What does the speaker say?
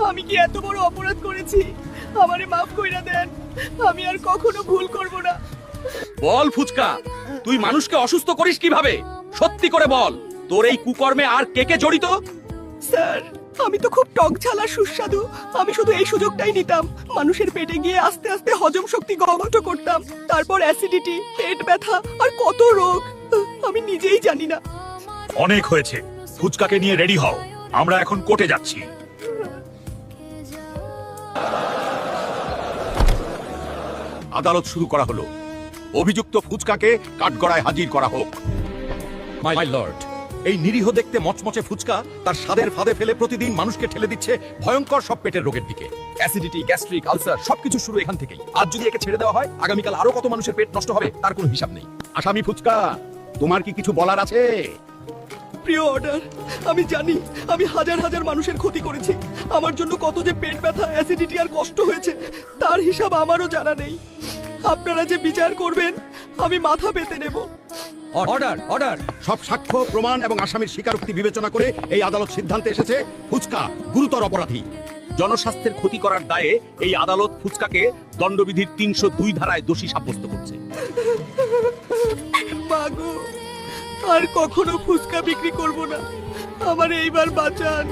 আমি কি এত বড় অপরাধ করেছি? আমারে মাফ কইরা দেন, আমি আর কখনো ভুল করব না। বল ফুচকা, তুই মানুষকে অসুস্থ করিস কিভাবে? সত্যি করে বল, তোর এই কুকর্মে আর কে কে জড়িত? স্যার, আমি তো খুব টক ঝালা সুস্বাদু, আমি শুধু এই সুযোগটাই নিতাম। মানুষের পেটে গিয়ে আস্তে আস্তে হজম শক্তি গমঠ করতাম, তারপর অ্যাসিডিটি, পেট ব্যথা আর কত রোগ আমি নিজেই জানি না। অনেক হয়েছে, ফুচকাকে নিয়ে রেডি হও, আমরা এখন কোর্টে যাচ্ছি। আদালত শুরু করা হলো। অভিযুক্ত ফুচকাকে কাঠগড়ায় হাজির করা হোক। মাই লর্ড, এই নিরীহ দেখতে মচমচে ফুচকা তার স্বাদের ফাঁদে ফেলে প্রতিদিন মানুষকে ঠেলে দিচ্ছে ভয়ঙ্কর সব পেটের রোগের দিকে। অ্যাসিডিটি, গ্যাস্ট্রিক, আলসার সবকিছু শুরু এখান থেকেই। আজ যদি একে ছেড়ে দেওয়া হয়, আগামীকাল আরো কত মানুষের পেট নষ্ট হবে তার কোনো হিসাব নেই। আসামি ফুচকা, তোমার কি কিছু বলার আছে? প্রিয় অর্ডার, আমি জানি আমি হাজার হাজার মানুষের ক্ষতি করেছি। আমার জন্য কত যে পেট ব্যথা, অ্যাসিডিটি আর কষ্ট হয়েছে তার হিসাব আমারও জানা নেই। আপনারা যে বিচার করবেন আমি মাথা পেতে নেব। Order, order. সব সাক্ষ্য প্রমাণ এবং আসামির স্বীকারোক্তি বিবেচনা করে এই আদালত সিদ্ধান্তে এসেছে ফুচকা গুরুতর অপরাধী। জনস্বাস্থ্যের ক্ষতি করার দায়ে এই আদালত ফুচকাকে দণ্ডবিধির ৩০২ ধারায় দোষী সাব্যস্ত করছে। মাগো, আর কখনো ফুচকা বিক্রি করব না, আমার এইবার বাঁচান।